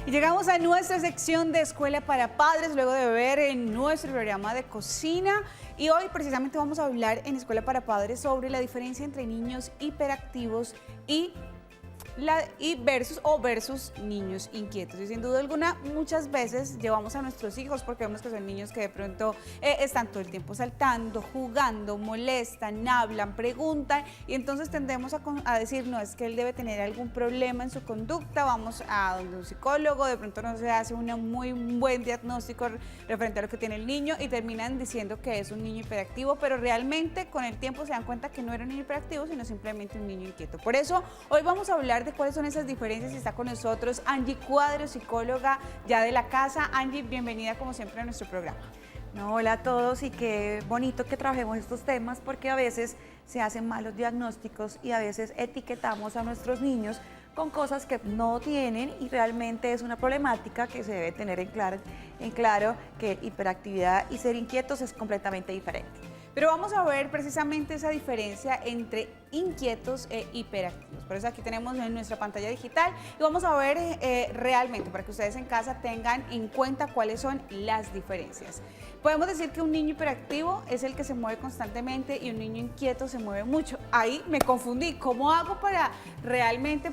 Y llegamos a nuestra sección de Escuela para Padres, luego de ver en nuestro programa de cocina. Y hoy precisamente vamos a hablar en Escuela para Padres sobre la diferencia entre niños hiperactivos y versus niños inquietos. Y sin duda alguna, muchas veces llevamos a nuestros hijos porque vemos que son niños que de pronto están todo el tiempo saltando, jugando, molestan, hablan, preguntan, y entonces tendemos a decir, no, es que él debe tener algún problema en su conducta, vamos a donde un psicólogo, de pronto no se hace un muy buen diagnóstico referente a lo que tiene el niño y terminan diciendo que es un niño hiperactivo, pero realmente con el tiempo se dan cuenta que no era un niño hiperactivo, sino simplemente un niño inquieto. Por eso, hoy vamos a hablar de cuáles son esas diferencias y está con nosotros Angie Cuadro, psicóloga ya de la casa. Angie, bienvenida como siempre a nuestro programa. No, hola a todos y qué bonito que trabajemos estos temas porque a veces se hacen malos diagnósticos y a veces etiquetamos a nuestros niños con cosas que no tienen y realmente es una problemática que se debe tener en claro que hiperactividad y ser inquietos es completamente diferente. Pero vamos a ver precisamente esa diferencia entre inquietos e hiperactivos. Por eso aquí tenemos en nuestra pantalla digital y vamos a ver realmente para que ustedes en casa tengan en cuenta cuáles son las diferencias. Podemos decir que un niño hiperactivo es el que se mueve constantemente y un niño inquieto se mueve mucho. Ahí me confundí. ¿Cómo hago para realmente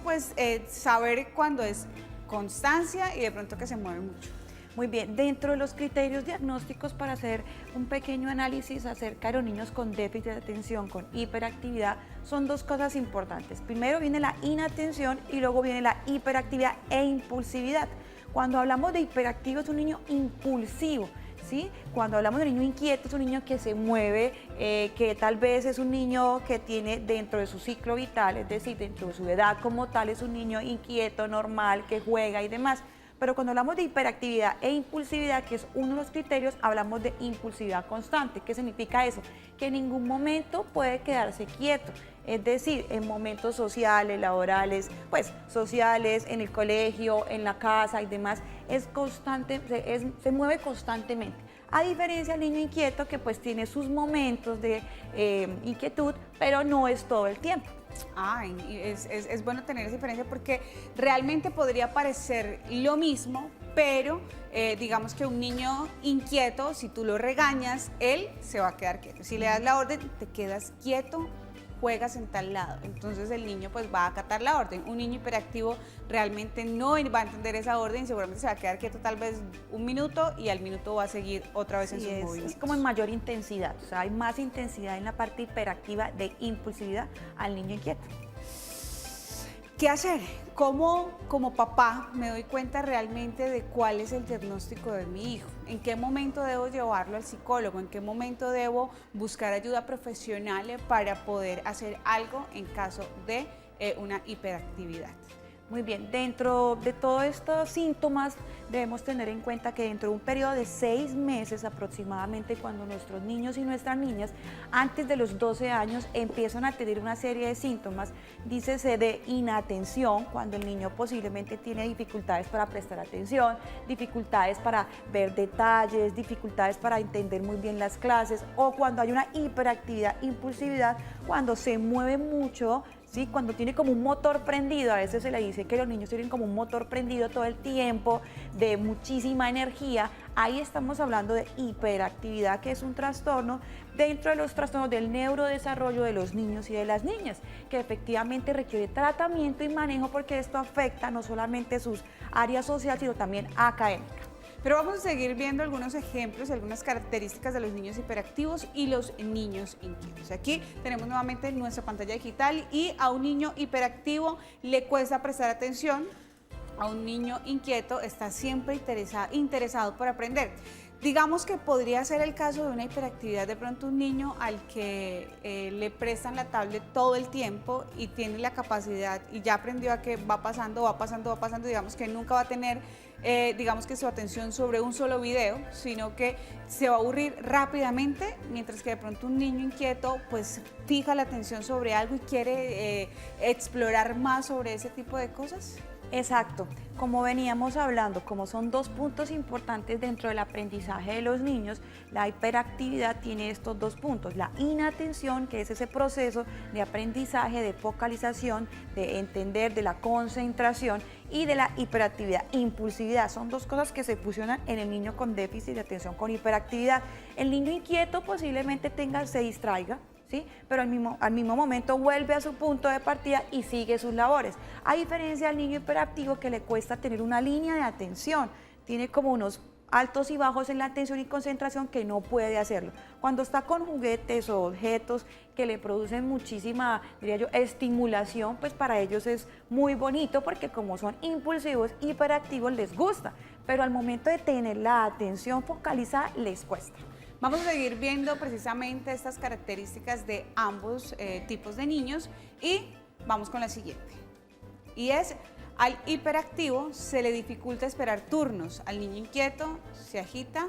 saber cuándo es constancia y de pronto que se mueve mucho? Muy bien, dentro de los criterios diagnósticos para hacer un pequeño análisis acerca de los niños con déficit de atención, con hiperactividad, son dos cosas importantes. Primero viene la inatención y luego viene la hiperactividad e impulsividad. Cuando hablamos de hiperactivo es un niño impulsivo, ¿sí? Cuando hablamos de niño inquieto es un niño que se mueve, que tal vez es un niño que tiene dentro de su ciclo vital, es decir, dentro de su edad como tal, es un niño inquieto, normal, que juega y demás. Pero cuando hablamos de hiperactividad e impulsividad, que es uno de los criterios, hablamos de impulsividad constante. ¿Qué significa eso? Que en ningún momento puede quedarse quieto. Es decir, en momentos sociales, laborales, sociales, en el colegio, en la casa y demás, es constante, se mueve constantemente. A diferencia del niño inquieto que tiene sus momentos de inquietud, pero no es todo el tiempo. Es bueno tener esa diferencia porque realmente podría parecer lo mismo, pero digamos que un niño inquieto, si tú lo regañas, él se va a quedar quieto. Si le das la orden, te quedas quieto, juegas en tal lado, entonces el niño va a acatar la orden. Un niño hiperactivo realmente no va a entender esa orden y seguramente se va a quedar quieto tal vez un minuto y al minuto va a seguir otra vez en sus movimientos. Es como en mayor intensidad, o sea, hay más intensidad en la parte hiperactiva de impulsividad al niño inquieto. ¿Qué hacer? ¿Cómo como papá me doy cuenta realmente de cuál es el diagnóstico de mi hijo? ¿En qué momento debo llevarlo al psicólogo? ¿En qué momento debo buscar ayuda profesional para poder hacer algo en caso de una hiperactividad? Muy bien, dentro de todos estos síntomas debemos tener en cuenta que dentro de un periodo de 6 meses aproximadamente, cuando nuestros niños y nuestras niñas antes de los 12 años empiezan a tener una serie de síntomas, dícese de inatención, cuando el niño posiblemente tiene dificultades para prestar atención, dificultades para ver detalles, dificultades para entender muy bien las clases, o cuando hay una hiperactividad, impulsividad, cuando se mueve mucho. ¿Sí? Cuando tiene como un motor prendido, a veces se le dice que los niños tienen como un motor prendido todo el tiempo, de muchísima energía, ahí estamos hablando de hiperactividad, que es un trastorno dentro de los trastornos del neurodesarrollo de los niños y de las niñas, que efectivamente requiere tratamiento y manejo porque esto afecta no solamente sus áreas sociales, sino también académicas. Pero vamos a seguir viendo algunos ejemplos, algunas características de los niños hiperactivos y los niños inquietos. Aquí tenemos nuevamente nuestra pantalla digital y a un niño hiperactivo le cuesta prestar atención, a un niño inquieto está siempre interesado por aprender. Digamos que podría ser el caso de una hiperactividad, de pronto un niño al que le prestan la tablet todo el tiempo y tiene la capacidad y ya aprendió a que va pasando, digamos que nunca va a tener digamos que su atención sobre un solo video, sino que se va a aburrir rápidamente, mientras que de pronto un niño inquieto fija la atención sobre algo y quiere explorar más sobre ese tipo de cosas. Exacto, como veníamos hablando, como son dos puntos importantes dentro del aprendizaje de los niños, la hiperactividad tiene estos dos puntos, la inatención, que es ese proceso de aprendizaje, de focalización, de entender, de la concentración, y de la hiperactividad, impulsividad, son dos cosas que se fusionan en el niño con déficit de atención con hiperactividad. El niño inquieto posiblemente se distraiga, ¿sí? Pero al mismo momento vuelve a su punto de partida y sigue sus labores. A diferencia del niño hiperactivo, que le cuesta tener una línea de atención, tiene como unos altos y bajos en la atención y concentración que no puede hacerlo. Cuando está con juguetes o objetos que le producen muchísima, diría yo, estimulación, pues para ellos es muy bonito porque como son impulsivos, hiperactivos, les gusta, pero al momento de tener la atención focalizada les cuesta. Vamos a seguir viendo precisamente estas características de ambos tipos de niños y vamos con la siguiente. Y es, al hiperactivo se le dificulta esperar turnos, al niño inquieto se agita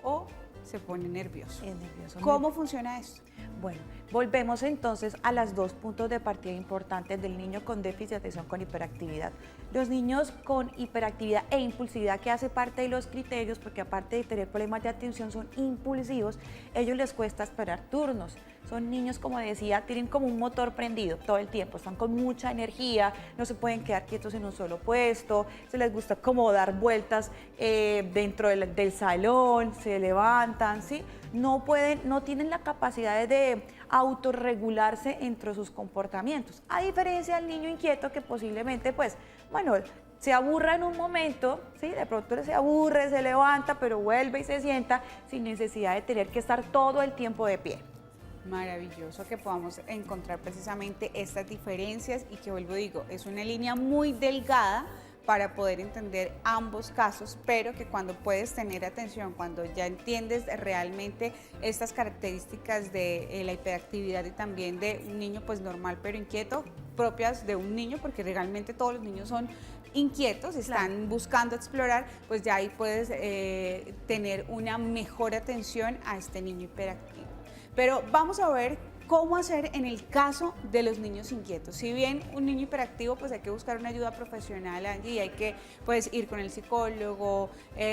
o se pone nervioso. Es nervioso. ¿Cómo funciona esto? Bueno, volvemos entonces a los dos puntos de partida importantes del niño con déficit de atención con hiperactividad. Los niños con hiperactividad e impulsividad, que hace parte de los criterios, porque aparte de tener problemas de atención son impulsivos, ellos les cuesta esperar turnos. Son niños, como decía, tienen como un motor prendido todo el tiempo, están con mucha energía, no se pueden quedar quietos en un solo puesto, se les gusta como dar vueltas dentro del salón, se levantan, ¿sí? No tienen la capacidad de autorregularse entre sus comportamientos, a diferencia del niño inquieto que posiblemente, pues, bueno, se aburra en un momento, ¿sí? De pronto se aburre, se levanta, pero vuelve y se sienta sin necesidad de tener que estar todo el tiempo de pie. Maravilloso que podamos encontrar precisamente estas diferencias y que, vuelvo digo, es una línea muy delgada para poder entender ambos casos, pero que cuando puedes tener atención, cuando ya entiendes realmente estas características de la hiperactividad y también de un niño pues normal pero inquieto, propias de un niño, porque realmente todos los niños son inquietos, están buscando explorar, pues ya ahí puedes tener una mejor atención a este niño hiperactivo. Pero vamos a ver cómo hacer en el caso de los niños inquietos. Si bien un niño hiperactivo, pues hay que buscar una ayuda profesional allí, hay que pues ir con el psicólogo,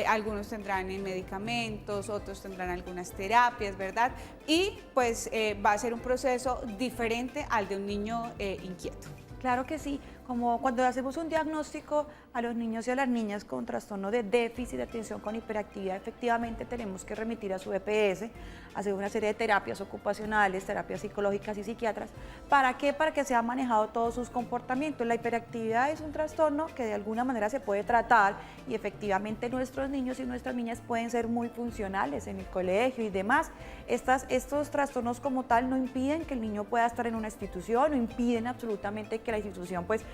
algunos tendrán medicamentos, otros tendrán algunas terapias, ¿verdad? Y pues va a ser un proceso diferente al de un niño inquieto. Claro que sí, como cuando hacemos un diagnóstico a los niños y a las niñas con trastorno de déficit de atención con hiperactividad, efectivamente tenemos que remitir a su EPS, hacer una serie de terapias ocupacionales, terapias psicológicas y psiquiatras. ¿Para qué? Para que se han manejado todos sus comportamientos. La hiperactividad es un trastorno que de alguna manera se puede tratar y efectivamente nuestros niños y nuestras niñas pueden ser muy funcionales en el colegio y demás. Estos trastornos como tal no impiden que el niño pueda estar en una institución, no impiden absolutamente que la institución pues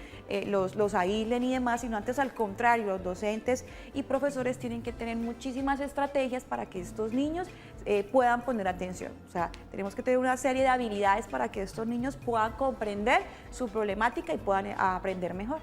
los aíslen y demás, sino antes al contrario, los docentes y profesores tienen que tener muchísimas estrategias para que estos niños puedan poner atención. O sea, tenemos que tener una serie de habilidades para que estos niños puedan comprender su problemática y puedan aprender mejor.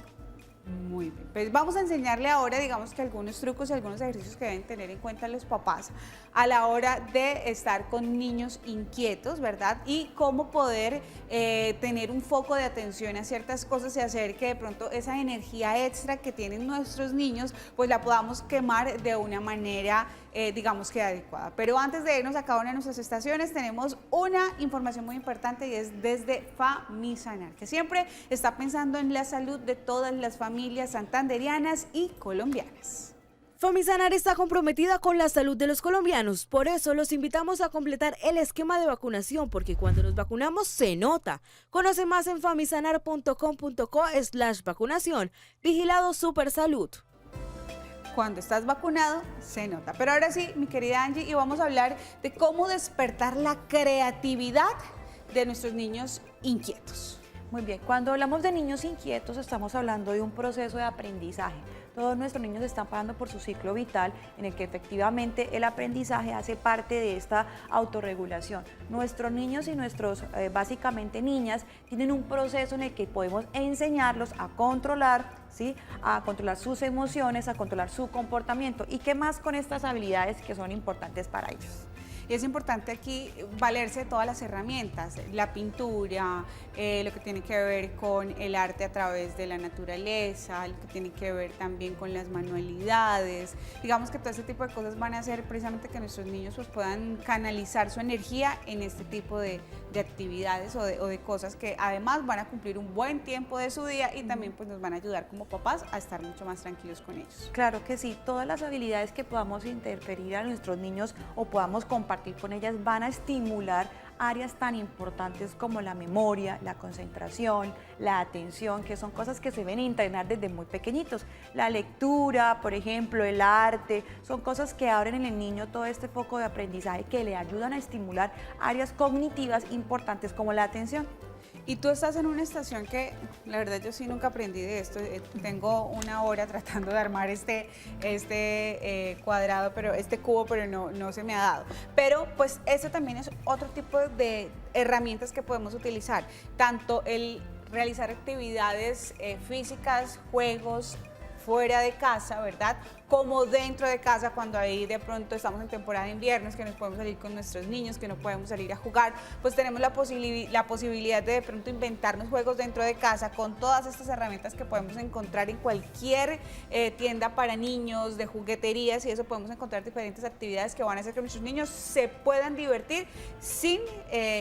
Muy bien, pues vamos a enseñarle ahora, digamos que algunos trucos y algunos ejercicios que deben tener en cuenta los papás a la hora de estar con niños inquietos, ¿verdad? Y cómo poder tener un foco de atención a ciertas cosas y hacer que de pronto esa energía extra que tienen nuestros niños, pues la podamos quemar de una manera, digamos que adecuada. Pero antes de irnos a cada una de nuestras estaciones, tenemos una información muy importante y es desde Famisanar, que siempre está pensando en la salud de todas las familias santanderianas y colombianas. Famisanar está comprometida con la salud de los colombianos, por eso los invitamos a completar el esquema de vacunación, porque cuando nos vacunamos se nota. Conoce más en famisanar.com.co/vacunación. Vigilado Supersalud. Cuando estás vacunado, se nota. Pero ahora sí, mi querida Angie, y vamos a hablar de cómo despertar la creatividad de nuestros niños inquietos. Muy bien, cuando hablamos de niños inquietos estamos hablando de un proceso de aprendizaje. Todos nuestros niños están pasando por su ciclo vital en el que efectivamente el aprendizaje hace parte de esta autorregulación. Nuestros niños y nuestros, básicamente niñas, tienen un proceso en el que podemos enseñarlos a controlar, ¿sí? A controlar sus emociones, a controlar su comportamiento. ¿Y qué más con estas habilidades que son importantes para ellos? Y es importante aquí valerse de todas las herramientas, la pintura, lo que tiene que ver con el arte a través de la naturaleza, lo que tiene que ver también con las manualidades. Digamos que todo este tipo de cosas van a hacer precisamente que nuestros niños pues, puedan canalizar su energía en este tipo de actividades o de cosas que además van a cumplir un buen tiempo de su día y también pues, nos van a ayudar como papás a estar mucho más tranquilos con ellos. Claro que sí, todas las habilidades que podamos interferir a nuestros niños o podamos compartir con ellas van a estimular áreas tan importantes como la memoria, la concentración, la atención, que son cosas que se deben entrenar desde muy pequeñitos. La lectura, por ejemplo, el arte, son cosas que abren en el niño todo este foco de aprendizaje que le ayudan a estimular áreas cognitivas importantes como la atención. Y tú estás en una estación que, la verdad, yo sí nunca aprendí de esto. Tengo una hora tratando de armar este cuadrado, este cubo, pero no se me ha dado. Pero, pues, eso también es otro tipo de herramientas que podemos utilizar. Tanto el realizar actividades físicas, juegos fuera de casa, ¿verdad? Como dentro de casa, cuando ahí de pronto estamos en temporada de invierno, es que nos podemos salir con nuestros niños, que no podemos salir a jugar, pues tenemos la posibilidad de pronto inventarnos juegos dentro de casa con todas estas herramientas que podemos encontrar en cualquier tienda para niños, de jugueterías, y eso podemos encontrar diferentes actividades que van a hacer que nuestros niños se puedan divertir sin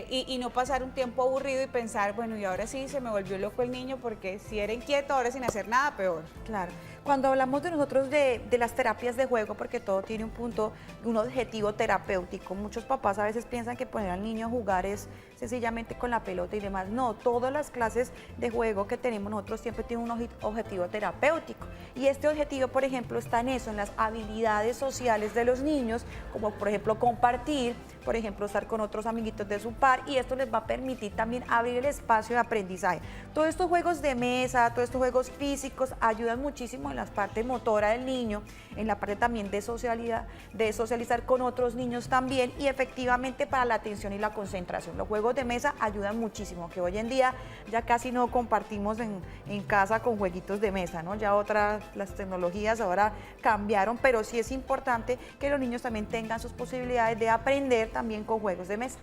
y no pasar un tiempo aburrido y pensar, bueno, y ahora sí se me volvió loco el niño porque si era inquieto, ahora sin hacer nada, peor. Claro. Cuando hablamos de nosotros de las terapias de juego, porque todo tiene un punto, un objetivo terapéutico, muchos papás a veces piensan que poner al niño a jugar es sencillamente con la pelota y demás. No, todas las clases de juego que tenemos nosotros siempre tienen un objetivo terapéutico. Y este objetivo, por ejemplo, está en eso, en las habilidades sociales de los niños, como por ejemplo compartir, por ejemplo estar con otros amiguitos de su par, y esto les va a permitir también abrir el espacio de aprendizaje. Todos estos juegos de mesa, todos estos juegos físicos ayudan muchísimo en la parte motora del niño, en la parte también de socializar con otros niños también, y efectivamente para la atención y la concentración. Los juegos de mesa ayudan muchísimo, que hoy en día ya casi no compartimos en casa con jueguitos de mesa, ¿no? Ya las tecnologías ahora cambiaron, pero sí es importante que los niños también tengan sus posibilidades de aprender también con juegos de mesa.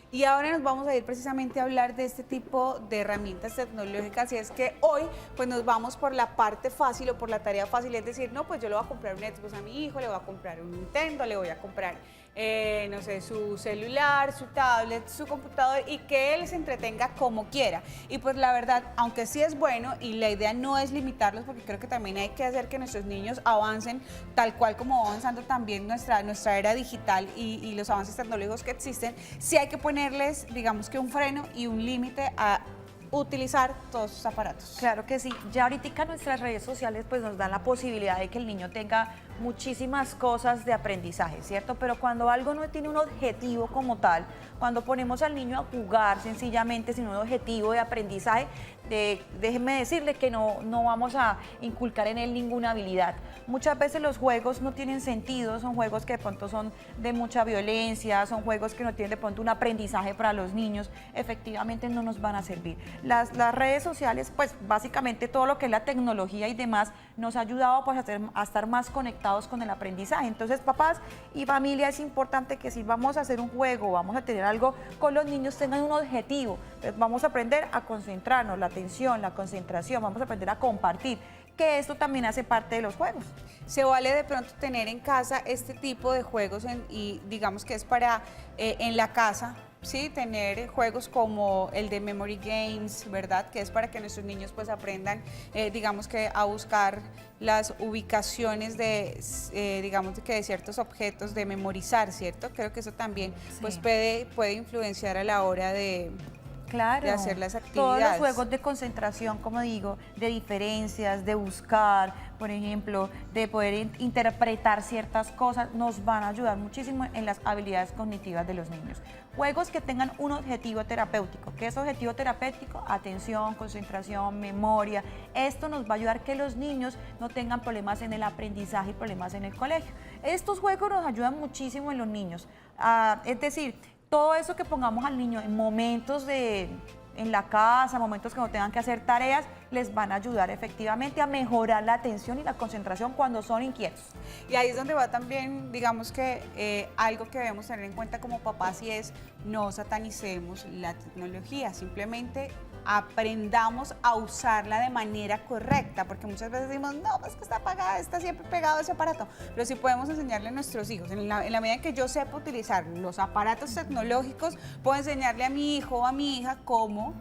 Y ahora nos vamos a ir precisamente a hablar de este tipo de herramientas tecnológicas, y es que hoy pues nos vamos por la parte fácil o por la tarea fácil, es decir, no, pues yo le voy a comprar un Xbox a mi hijo, le voy a comprar un Nintendo, le voy a comprar, no sé, su celular, su tablet, su computador, y que él se entretenga como quiera. Y pues la verdad, aunque sí es bueno, y la idea no es limitarlos, porque creo que también hay que hacer que nuestros niños avancen tal cual como va avanzando también nuestra era digital y los avances tecnológicos que existen, sí hay que ponerles, digamos que un freno y un límite a utilizar todos sus aparatos. Claro que sí, ya ahorita nuestras redes sociales pues nos dan la posibilidad de que el niño tenga muchísimas cosas de aprendizaje, ¿cierto? Pero cuando algo no tiene un objetivo como tal, cuando ponemos al niño a jugar sencillamente sin un objetivo de aprendizaje, déjenme decirle que no vamos a inculcar en él ninguna habilidad. Muchas veces los juegos no tienen sentido, son juegos que de pronto son de mucha violencia, son juegos que no tienen de pronto un aprendizaje para los niños, efectivamente no nos van a servir. Las redes sociales, pues básicamente todo lo que es la tecnología y demás, nos ha ayudado pues a estar más conectados con el aprendizaje. Entonces, papás y familia, es importante que si vamos a hacer un juego, vamos a tener algo con los niños, tengan un objetivo. Entonces, vamos a aprender a concentrarnos, la atención, la concentración, vamos a aprender a compartir, que esto también hace parte de los juegos. Se vale de pronto tener en casa este tipo de juegos y digamos que es para en la casa, sí, tener juegos como el de Memory Games, ¿verdad? Que es para que nuestros niños pues aprendan, digamos que a buscar las ubicaciones digamos que de ciertos objetos, de memorizar, ¿cierto? Creo que eso también pues puede influenciar a la hora de hacer las actividades. Todos los juegos de concentración, como digo, de diferencias, de buscar, por ejemplo, de poder interpretar ciertas cosas, nos van a ayudar muchísimo en las habilidades cognitivas de los niños. Juegos que tengan un objetivo terapéutico. ¿Qué es objetivo terapéutico? Atención, concentración, memoria. Esto nos va a ayudar a que los niños no tengan problemas en el aprendizaje y problemas en el colegio. Estos juegos nos ayudan muchísimo en los niños. Es decir, todo eso que pongamos al niño en momentos de en la casa, momentos que no tengan que hacer tareas, les van a ayudar efectivamente a mejorar la atención y la concentración cuando son inquietos. Y ahí es donde va también, digamos que algo que debemos tener en cuenta como papás y es no satanicemos la tecnología, simplemente aprendamos a usarla de manera correcta, porque muchas veces decimos, no, pues que está apagada, está siempre pegado ese aparato, pero sí podemos enseñarle a nuestros hijos, en la medida en que yo sepa utilizar los aparatos tecnológicos, puedo enseñarle a mi hijo o a mi hija cómo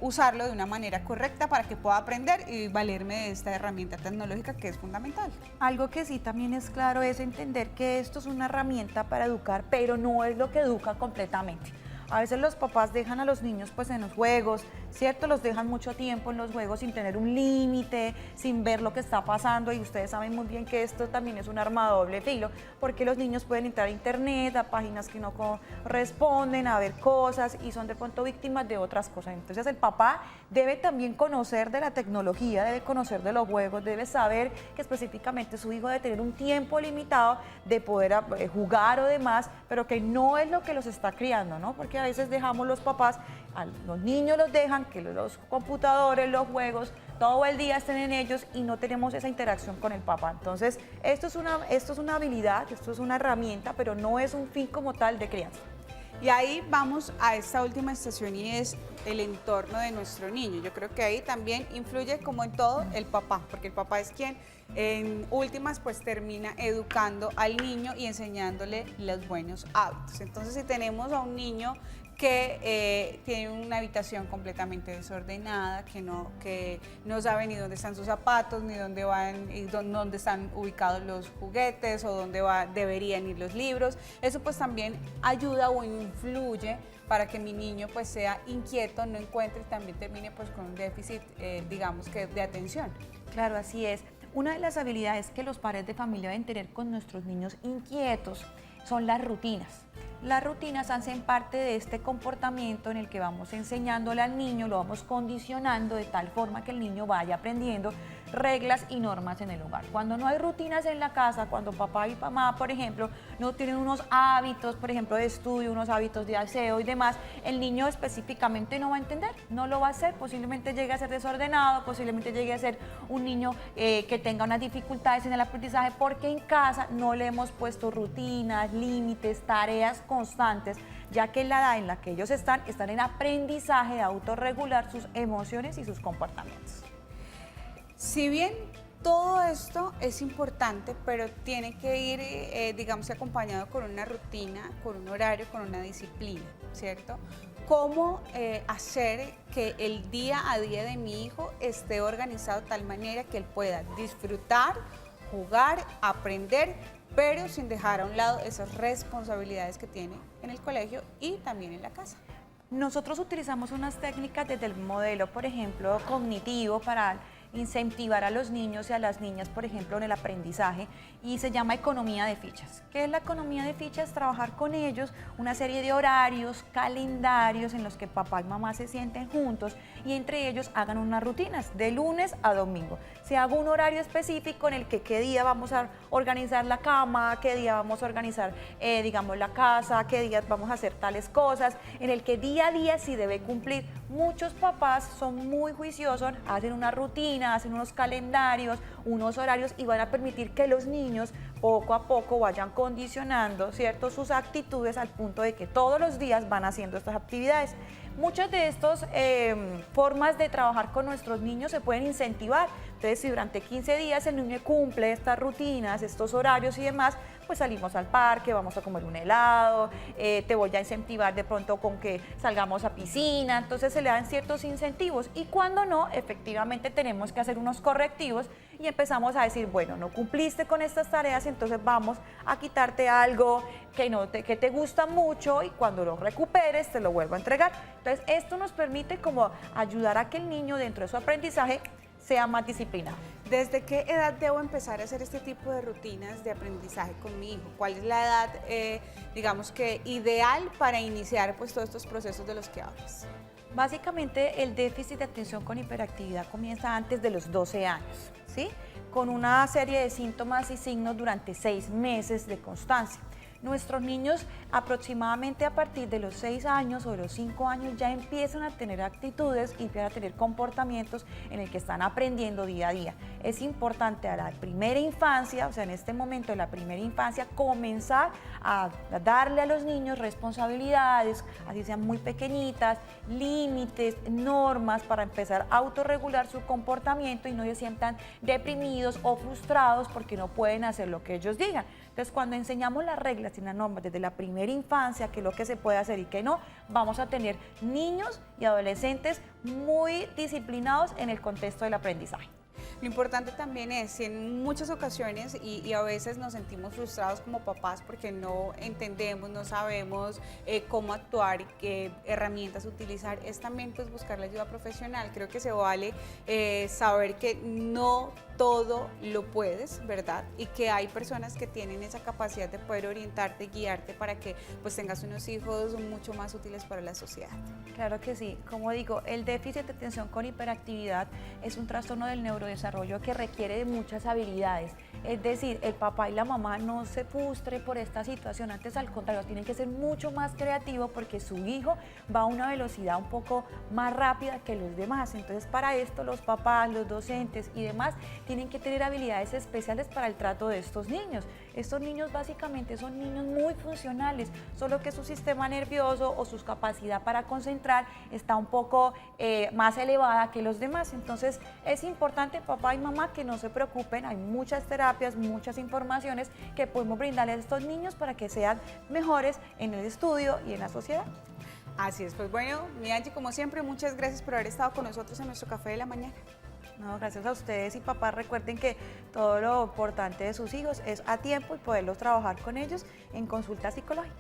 usarlo de una manera correcta para que pueda aprender y valerme de esta herramienta tecnológica que es fundamental. Algo que sí también es claro es entender que esto es una herramienta para educar, pero no es lo que educa completamente. A veces los papás dejan a los niños pues en los juegos, ¿cierto? Los dejan mucho tiempo en los juegos sin tener un límite, sin ver lo que está pasando, y ustedes saben muy bien que esto también es un arma de doble filo, porque los niños pueden entrar a internet, a páginas que no corresponden, a ver cosas y son de pronto víctimas de otras cosas. Entonces el papá debe también conocer de la tecnología, debe conocer de los juegos, debe saber que específicamente su hijo debe tener un tiempo limitado de poder jugar o demás, pero que no es lo que los está criando, ¿no? Porque a veces dejamos los papás, a los niños los dejan, que los computadores, los juegos, todo el día estén en ellos y no tenemos esa interacción con el papá. Entonces, esto es una habilidad, esto es una herramienta, pero no es un fin como tal de crianza. Y ahí vamos a esta última estación y es el entorno de nuestro niño. Yo creo que ahí también influye, como en todo, el papá, porque el papá es quien en últimas pues termina educando al niño y enseñándole los buenos hábitos. Entonces, si tenemos a un niño que tiene una habitación completamente desordenada, que no sabe ni dónde están sus zapatos, ni dónde van, y dónde están ubicados los juguetes o dónde deberían ir los libros, eso pues también ayuda o influye para que mi niño pues sea inquieto, no encuentre y también termine pues con un déficit, digamos que de atención. Claro, así es. Una de las habilidades que los padres de familia deben tener con nuestros niños inquietos son las rutinas. Las rutinas hacen parte de este comportamiento en el que vamos enseñándole al niño, lo vamos condicionando de tal forma que el niño vaya aprendiendo reglas y normas en el hogar. Cuando no hay rutinas en la casa, cuando papá y mamá, por ejemplo, no tienen unos hábitos, por ejemplo, de estudio, unos hábitos de aseo y demás, el niño específicamente no va a entender, no lo va a hacer, posiblemente llegue a ser desordenado, posiblemente llegue a ser un niño que tenga unas dificultades en el aprendizaje porque en casa no le hemos puesto rutinas, límites, tareas constantes, ya que en la edad en la que ellos están en aprendizaje de autorregular sus emociones y sus comportamientos. Si bien todo esto es importante, pero tiene que ir, digamos, acompañado con una rutina, con un horario, con una disciplina, ¿cierto? ¿Cómo hacer que el día a día de mi hijo esté organizado de tal manera que él pueda disfrutar, jugar, aprender, pero sin dejar a un lado esas responsabilidades que tiene en el colegio y también en la casa? Nosotros utilizamos unas técnicas desde el modelo, por ejemplo, cognitivo para incentivar a los niños y a las niñas, por ejemplo, en el aprendizaje, y se llama economía de fichas. ¿Qué es la economía de fichas? Trabajar con ellos una serie de horarios, calendarios en los que papá y mamá se sienten juntos y entre ellos hagan unas rutinas de lunes a domingo. Se haga un horario específico en el que qué día vamos a organizar la cama, qué día vamos a organizar, digamos, la casa, qué días vamos a hacer tales cosas, en el que día a día sí debe cumplir. Muchos papás son muy juiciosos, hacen una rutina, hacen unos calendarios, unos horarios y van a permitir que los niños poco a poco vayan condicionando, ¿cierto?, sus actitudes al punto de que todos los días van haciendo estas actividades. Muchas de estas formas de trabajar con nuestros niños se pueden incentivar. Entonces, si durante 15 días el niño cumple estas rutinas, estos horarios y demás, pues salimos al parque, vamos a comer un helado, te voy a incentivar de pronto con que salgamos a piscina. Entonces se le dan ciertos incentivos y cuando no, efectivamente tenemos que hacer unos correctivos y empezamos a decir, bueno, no cumpliste con estas tareas, entonces vamos a quitarte algo que te gusta mucho y cuando lo recuperes te lo vuelvo a entregar. Entonces esto nos permite como ayudar a que el niño dentro de su aprendizaje sea más disciplinado. ¿Desde qué edad debo empezar a hacer este tipo de rutinas de aprendizaje con mi hijo? ¿Cuál es la edad, digamos que ideal para iniciar pues todos estos procesos de los que hablas? Básicamente el déficit de atención con hiperactividad comienza antes de los 12 años, ¿sí? Con una serie de síntomas y signos durante 6 meses de constancia. Nuestros niños aproximadamente a partir de los 6 años o de los 5 años ya empiezan a tener actitudes y empiezan a tener comportamientos en el que están aprendiendo día a día. Es importante a la primera infancia, o sea, en este momento de la primera infancia, comenzar a darle a los niños responsabilidades, así sean muy pequeñitas, límites, normas para empezar a autorregular su comportamiento y no se sientan deprimidos o frustrados porque no pueden hacer lo que ellos digan. Entonces, cuando enseñamos las reglas y las normas desde la primera infancia, qué es lo que se puede hacer y qué no, vamos a tener niños y adolescentes muy disciplinados en el contexto del aprendizaje. Lo importante también es, si en muchas ocasiones y a veces nos sentimos frustrados como papás porque no entendemos, no sabemos cómo actuar y qué herramientas utilizar, es también pues buscar la ayuda profesional. Creo que se vale saber que no todo lo puedes, ¿verdad? Y que hay personas que tienen esa capacidad de poder orientarte, guiarte para que pues tengas unos hijos mucho más útiles para la sociedad. Claro que sí. Como digo, el déficit de atención con hiperactividad es un trastorno del neurodesarrollo que requiere de muchas habilidades. Es decir, el papá y la mamá no se frustren por esta situación, antes al contrario, tienen que ser mucho más creativos porque su hijo va a una velocidad un poco más rápida que los demás. Entonces, para esto los papás, los docentes y demás tienen que tener habilidades especiales para el trato de estos niños. Estos niños básicamente son niños muy funcionales, solo que su sistema nervioso o su capacidad para concentrar está un poco más elevada que los demás. Entonces, es importante, papá y mamá, que no se preocupen, hay muchas terapias, muchas informaciones que podemos brindarles a estos niños para que sean mejores en el estudio y en la sociedad. Así es, pues bueno, mi Angie, como siempre, muchas gracias por haber estado con nosotros en nuestro Café de la Mañana. No, gracias a ustedes y papás, recuerden que todo lo importante de sus hijos es a tiempo y poderlos trabajar con ellos en consulta psicológica.